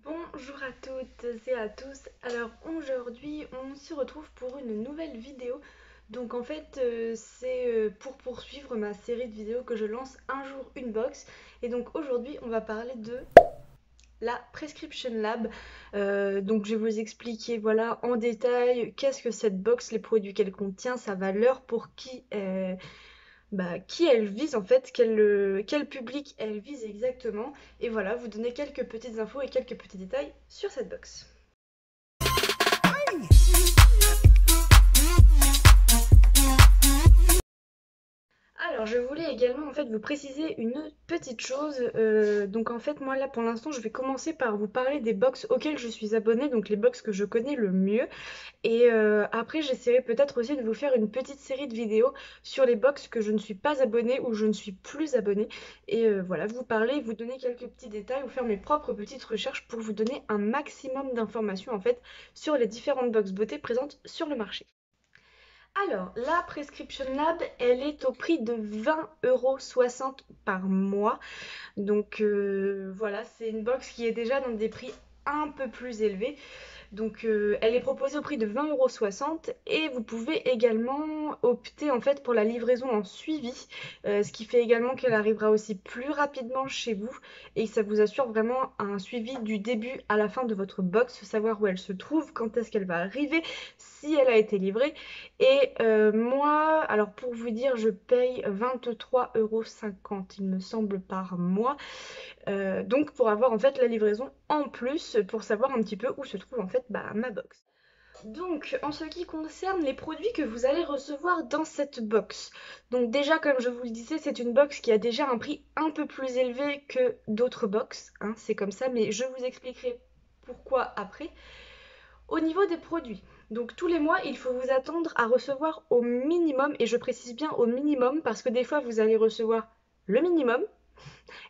Bonjour à toutes et à tous. Alors aujourd'hui on se retrouve pour une nouvelle vidéo. Donc en fait c'est pour poursuivre ma série de vidéos que je lance un jour une box. Et donc aujourd'hui on va parler de la Prescription Lab. Donc je vais vous expliquer voilà en détail qu'est-ce que cette box, les produits qu'elle contient, sa valeur, pour qui elle vise en fait, quel public elle vise exactement, et voilà, vous donner quelques petites infos et quelques petits détails sur cette box. Alors, je voulais également en fait vous préciser une petite chose. Donc en fait, moi là pour l'instant, je vais commencer par vous parler des box auxquelles je suis abonnée, donc les box que je connais le mieux. Et après, j'essaierai peut-être aussi de vous faire une petite série de vidéos sur les box que je ne suis pas abonnée ou je ne suis plus abonnée. Et voilà, vous parler, vous donner quelques petits détails, vous faire mes propres petites recherches pour vous donner un maximum d'informations en fait sur les différentes box beauté présentes sur le marché. Alors, la Prescription Lab, elle est au prix de 20,60 € par mois. Donc voilà, c'est une box qui est déjà dans des prix un peu plus élevés. Donc elle est proposée au prix de 20,60 € et vous pouvez également opter en fait pour la livraison en suivi, ce qui fait également qu'elle arrivera aussi plus rapidement chez vous et ça vous assure vraiment un suivi du début à la fin de votre box, savoir où elle se trouve, quand est-ce qu'elle va arriver, si elle a été livrée. Et moi, alors pour vous dire, je paye 23,50 € il me semble par mois. Donc pour avoir en fait la livraison en plus pour savoir un petit peu où se trouve en fait ma box. Donc en ce qui concerne les produits que vous allez recevoir dans cette box, donc déjà comme je vous le disais, c'est une box qui a déjà un prix un peu plus élevé que d'autres box, hein, c'est comme ça, mais je vous expliquerai pourquoi après. Au niveau des produits, donc tous les mois il faut vous attendre à recevoir au minimum, et je précise bien au minimum parce que des fois vous allez recevoir le minimum,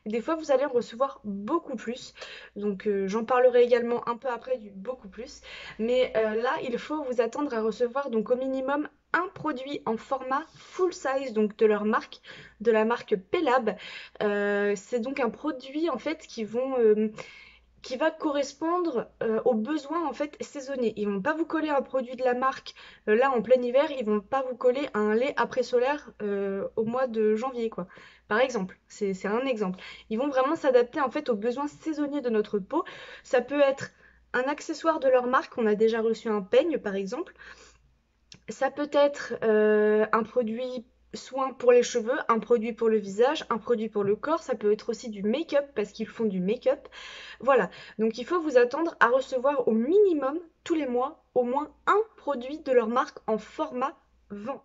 des fois, vous allez en recevoir beaucoup plus. Donc, j'en parlerai également un peu après du beaucoup plus. Mais là, il faut vous attendre à recevoir donc au minimum un produit en format full size, donc de leur marque, de la marque Pelab. C'est donc un produit en fait qui va correspondre aux besoins en fait saisonniers. Ils vont pas vous coller un produit de la marque là en plein hiver, ils vont pas vous coller un lait après solaire au mois de janvier quoi. Par exemple, c'est un exemple. Ils vont vraiment s'adapter en fait aux besoins saisonniers de notre peau. Ça peut être un accessoire de leur marque, on a déjà reçu un peigne par exemple. Ça peut être un produit soin pour les cheveux, un produit pour le visage, un produit pour le corps. Ça peut être aussi du make-up parce qu'ils font du make-up. Voilà, donc il faut vous attendre à recevoir au minimum tous les mois au moins un produit de leur marque en format vente.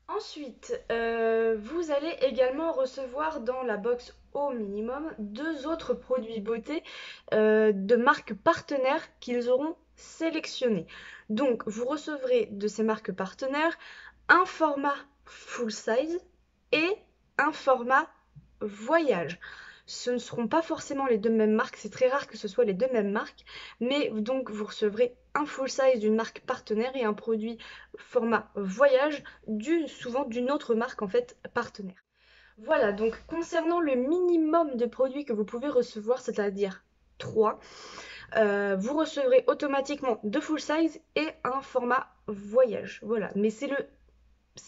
Ensuite, vous allez également recevoir dans la box au minimum deux autres produits beauté de marques partenaires qu'ils auront sélectionnés. Donc, vous recevrez de ces marques partenaires un format full size et un format voyage. Ce ne seront pas forcément les deux mêmes marques, c'est très rare que ce soit les deux mêmes marques, mais donc vous recevrez un full size d'une marque partenaire et un produit format voyage souvent d'une autre marque en fait partenaire. Voilà, donc concernant le minimum de produits que vous pouvez recevoir, c'est-à-dire 3, vous recevrez automatiquement deux full size et un format voyage. Voilà, mais c'est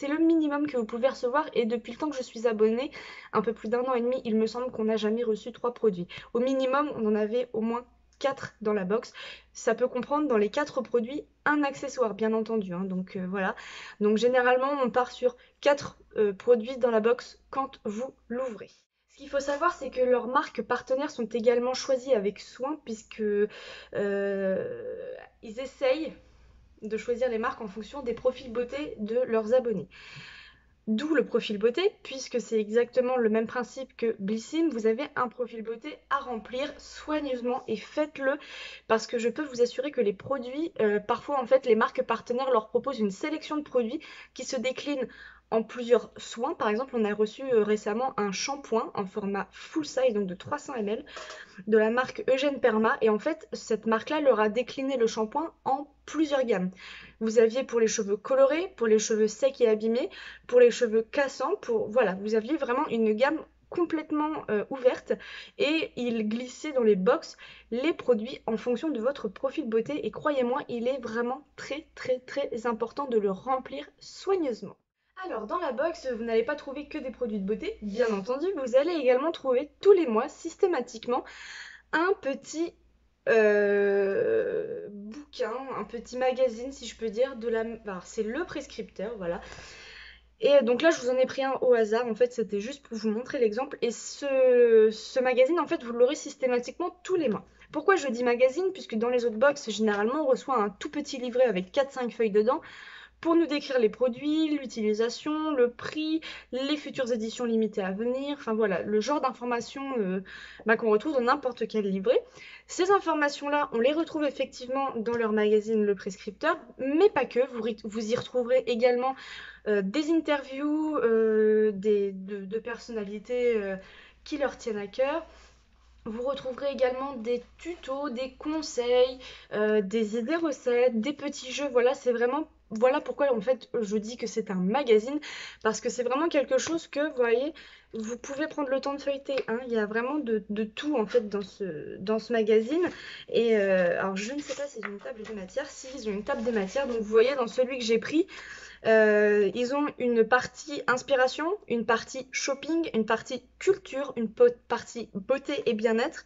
le minimum que vous pouvez recevoir et depuis le temps que je suis abonnée, un peu plus d'1 an et demi, il me semble qu'on n'a jamais reçu 3 produits. Au minimum, on en avait au moins 4 dans la box. Ça peut comprendre dans les 4 produits un accessoire, bien entendu. Hein, donc voilà. Donc généralement, on part sur 4 produits dans la box quand vous l'ouvrez. Ce qu'il faut savoir, c'est que leurs marques partenaires sont également choisies avec soin puisque ils essayent de choisir les marques en fonction des profils beauté de leurs abonnés. D'où le profil beauté, puisque c'est exactement le même principe que Blissim, vous avez un profil beauté à remplir soigneusement et faites-le parce que je peux vous assurer que les produits, parfois en fait les marques partenaires leur proposent une sélection de produits qui se déclinent en plusieurs soins. Par exemple, on a reçu récemment un shampoing en format full size, donc de 300 ml, de la marque Eugène Perma. Et en fait, cette marque-là leur a décliné le shampoing en plusieurs gammes. Vous aviez pour les cheveux colorés, pour les cheveux secs et abîmés, pour les cheveux cassants, voilà, vous aviez vraiment une gamme complètement ouverte et il glissait dans les box les produits en fonction de votre profil beauté et croyez-moi, il est vraiment très important de le remplir soigneusement. Alors dans la box, vous n'allez pas trouver que des produits de beauté, bien entendu, vous allez également trouver tous les mois systématiquement un petit bouquin, un petit magazine si je peux dire, alors, c'est le prescripteur, voilà. Et donc là je vous en ai pris un au hasard, en fait c'était juste pour vous montrer l'exemple. Et ce magazine en fait vous l'aurez systématiquement tous les mois. Pourquoi je dis magazine? Puisque dans les autres box généralement on reçoit un tout petit livret avec 4-5 feuilles dedans pour nous décrire les produits, l'utilisation, le prix, les futures éditions limitées à venir, enfin voilà, le genre d'informations qu'on retrouve dans n'importe quel livret. Ces informations-là, on les retrouve effectivement dans leur magazine Le Prescripteur, mais pas que, vous y retrouverez également des interviews de personnalités qui leur tiennent à cœur. Vous retrouverez également des tutos, des conseils, des recettes, des petits jeux. Voilà, c'est vraiment, voilà pourquoi en fait je dis que c'est un magazine, parce que c'est vraiment quelque chose que, vous voyez, vous pouvez prendre le temps de feuilleter, hein. Il y a vraiment de tout en fait dans ce magazine. Et alors je ne sais pas s'ils ont une table des matières, si ils ont une table des matières, donc vous voyez dans celui que j'ai pris, ils ont une partie inspiration, une partie shopping, une partie culture, une partie beauté et bien-être,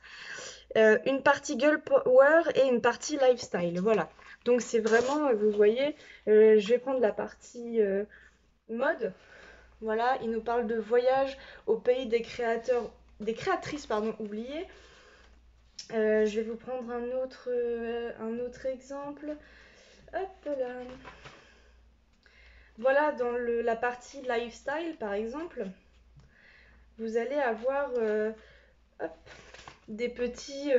une partie girl power et une partie lifestyle. Voilà. Donc c'est vraiment, vous voyez, je vais prendre la partie mode. Voilà, il nous parle de voyage au pays des créatrices, pardon, oubliées. Je vais vous prendre un autre exemple. Hop là. Voilà, dans la partie lifestyle, par exemple, vous allez avoir hop, des petits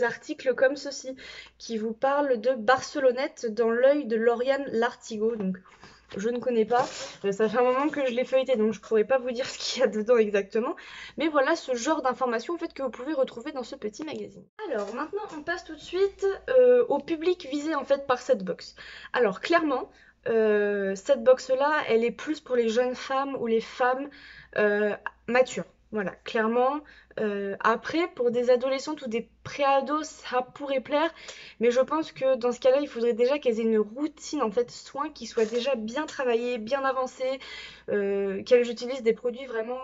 articles comme ceci, qui vous parlent de Barcelonnette dans l'œil de Lauriane Lartigot. Donc, je ne connais pas, ça fait un moment que je l'ai feuilleté, donc je ne pourrais pas vous dire ce qu'il y a dedans exactement. Mais voilà ce genre d'informations en fait, que vous pouvez retrouver dans ce petit magazine. Alors, maintenant, on passe tout de suite au public visé en fait par cette box. Alors, clairement, cette box-là, elle est plus pour les jeunes femmes ou les femmes matures. Voilà, clairement. Après, pour des adolescentes ou des pré-ados, ça pourrait plaire, mais je pense que dans ce cas-là, il faudrait déjà qu'elles aient une routine en fait soin qui soit déjà bien travaillée, bien avancée, qu'elles utilisent des produits vraiment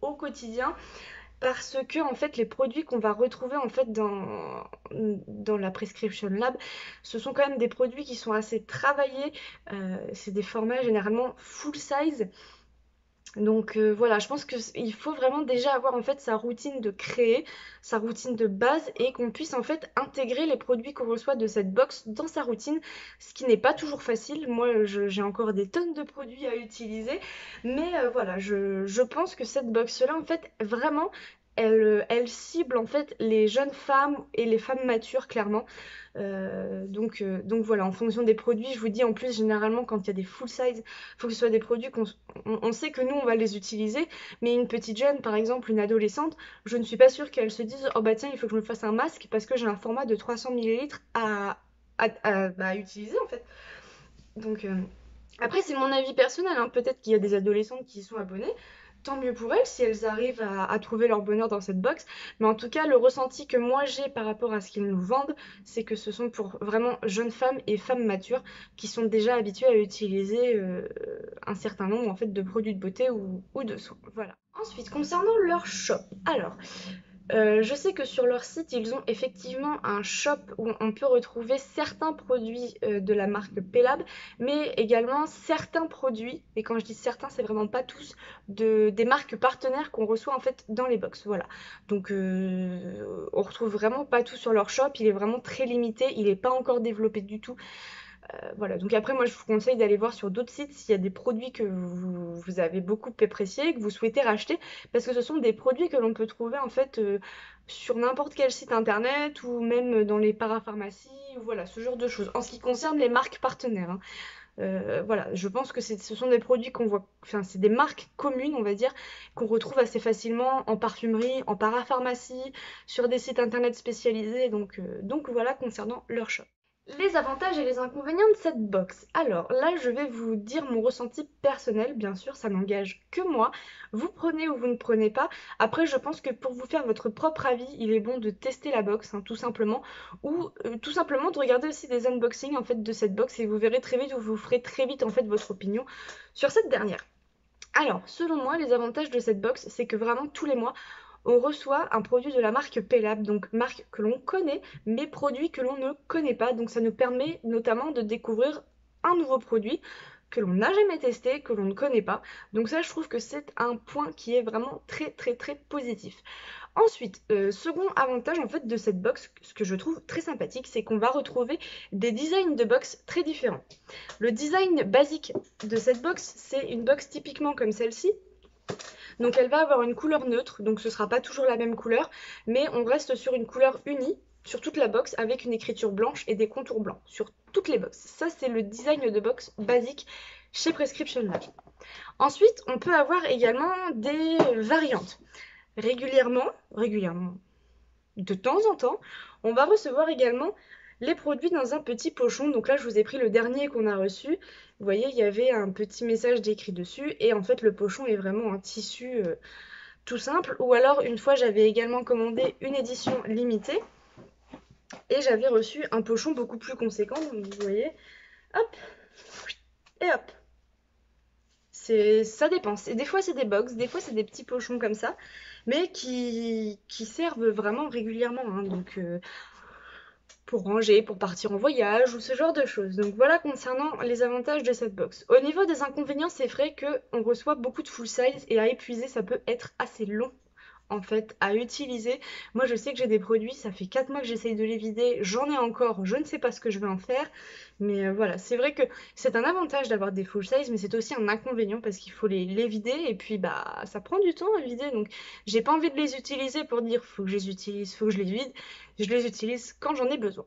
au quotidien. Parce que en fait les produits qu'on va retrouver en fait dans la Prescription Lab, ce sont quand même des produits qui sont assez travaillés, c'est des formats généralement full size. Donc voilà, je pense qu'il faut vraiment déjà avoir en fait sa routine de créer, sa routine de base et qu'on puisse en fait intégrer les produits qu'on reçoit de cette box dans sa routine, ce qui n'est pas toujours facile. Moi j'ai encore des tonnes de produits à utiliser, mais voilà, je pense que cette box-là en fait vraiment elle cible en fait les jeunes femmes et les femmes matures clairement. Donc voilà, en fonction des produits, je vous dis en plus généralement quand il y a des full size, il faut que ce soit des produits on sait que nous on va les utiliser, mais une petite jeune par exemple, une adolescente, je ne suis pas sûre qu'elle se dise oh bah tiens il faut que je me fasse un masque parce que j'ai un format de 300 millilitres à utiliser en fait. Donc après c'est mon avis personnel, hein. Peut-être qu'il y a des adolescentes qui y sont abonnées. Tant mieux pour elles si elles arrivent à trouver leur bonheur dans cette box. Mais en tout cas, le ressenti que moi j'ai par rapport à ce qu'ils nous vendent, c'est que ce sont pour vraiment jeunes femmes et femmes matures qui sont déjà habituées à utiliser un certain nombre en fait, de produits de beauté ou de soins. Voilà. Ensuite, concernant leur shop. Alors, je sais que sur leur site, ils ont effectivement un shop où on peut retrouver certains produits de la marque Pelab, mais également certains produits, et quand je dis certains, c'est vraiment pas tous, des marques partenaires qu'on reçoit en fait dans les box. Voilà. Donc on retrouve vraiment pas tout sur leur shop, il est vraiment très limité, il n'est pas encore développé du tout. Voilà, donc après moi je vous conseille d'aller voir sur d'autres sites s'il y a des produits que vous avez beaucoup appréciés, que vous souhaitez racheter, parce que ce sont des produits que l'on peut trouver en fait sur n'importe quel site internet ou même dans les parapharmacies, ou voilà, ce genre de choses. En ce qui concerne les marques partenaires, hein. Voilà, je pense que ce sont des produits qu'on voit, enfin c'est des marques communes on va dire, qu'on retrouve assez facilement en parfumerie, en parapharmacie, sur des sites internet spécialisés, donc voilà concernant leur shop. Les avantages et les inconvénients de cette box. Alors là, je vais vous dire mon ressenti personnel, bien sûr, ça n'engage que moi. Vous prenez ou vous ne prenez pas. Après, je pense que pour vous faire votre propre avis, il est bon de tester la box, hein, tout simplement, ou tout simplement de regarder aussi des unboxings en fait de cette box et vous verrez très vite ou vous ferez très vite en fait votre opinion sur cette dernière. Alors, selon moi, les avantages de cette box, c'est que vraiment tous les mois, on reçoit un produit de la marque Pelab, donc marque que l'on connaît, mais produit que l'on ne connaît pas. Donc ça nous permet notamment de découvrir un nouveau produit que l'on n'a jamais testé, que l'on ne connaît pas. Donc ça, je trouve que c'est un point qui est vraiment très très très positif. Ensuite, second avantage en fait de cette box, ce que je trouve très sympathique, c'est qu'on va retrouver des designs de box très différents. Le design basique de cette box, c'est une box typiquement comme celle-ci. Donc elle va avoir une couleur neutre, donc ce ne sera pas toujours la même couleur, mais on reste sur une couleur unie sur toute la box avec une écriture blanche et des contours blancs sur toutes les boxes. Ça, c'est le design de box basique chez Prescription Lab. Ensuite, on peut avoir également des variantes. Régulièrement, de temps en temps, on va recevoir également les produits dans un petit pochon. Donc là, je vous ai pris le dernier qu'on a reçu. Vous voyez, il y avait un petit message décrit dessus. Et en fait, le pochon est vraiment un tissu tout simple. Ou alors, une fois, j'avais également commandé une édition limitée. Et j'avais reçu un pochon beaucoup plus conséquent. Donc vous voyez, hop, et hop. Ça dépend. Des fois, c'est des box, des fois, c'est des petits pochons comme ça. Mais qui servent vraiment régulièrement. Hein. Donc, pour ranger, pour partir en voyage ou ce genre de choses. Donc voilà concernant les avantages de cette box. Au niveau des inconvénients, c'est vrai qu'on reçoit beaucoup de full size et à épuiser, ça peut être assez long en fait à utiliser. Moi je sais que j'ai des produits, ça fait 4 mois que j'essaye de les vider, j'en ai encore, je ne sais pas ce que je vais en faire, mais voilà, c'est vrai que c'est un avantage d'avoir des full size, mais c'est aussi un inconvénient parce qu'il faut les vider et puis bah ça prend du temps à vider, donc j'ai pas envie de les utiliser pour dire faut que je les utilise, faut que je les vide, je les utilise quand j'en ai besoin.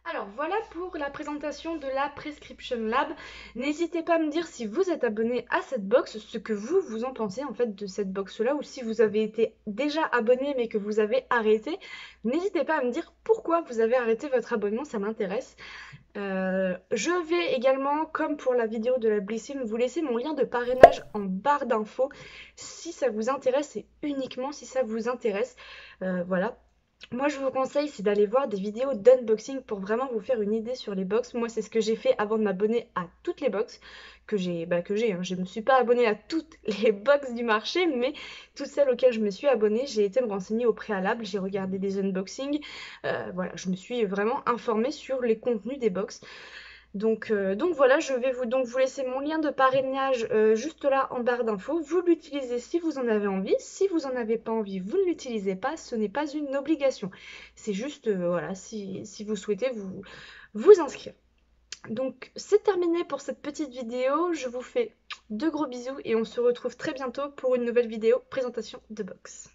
Alors voilà pour la présentation de la Prescription Lab. N'hésitez pas à me dire si vous êtes abonné à cette box, ce que vous en pensez en fait de cette box là, ou si vous avez été déjà abonné mais que vous avez arrêté. N'hésitez pas à me dire pourquoi vous avez arrêté votre abonnement, ça m'intéresse. Je vais également, comme pour la vidéo de la Blissim, vous laisser mon lien de parrainage en barre d'infos si ça vous intéresse et uniquement si ça vous intéresse. Voilà. Moi, je vous conseille, c'est d'aller voir des vidéos d'unboxing pour vraiment vous faire une idée sur les box. Moi, c'est ce que j'ai fait avant de m'abonner à toutes les box que j'ai. Hein. Je ne me suis pas abonnée à toutes les box du marché, mais toutes celles auxquelles je me suis abonnée, j'ai été me renseigner au préalable, j'ai regardé des unboxings. Voilà, je me suis vraiment informée sur les contenus des box. Donc voilà, je vais vous laisser mon lien de parrainage juste là en barre d'infos. Vous l'utilisez si vous en avez envie. Si vous n'en avez pas envie, vous ne l'utilisez pas. Ce n'est pas une obligation. C'est juste, voilà, si vous souhaitez vous inscrire. Donc c'est terminé pour cette petite vidéo. Je vous fais de gros bisous et on se retrouve très bientôt pour une nouvelle vidéo présentation de box.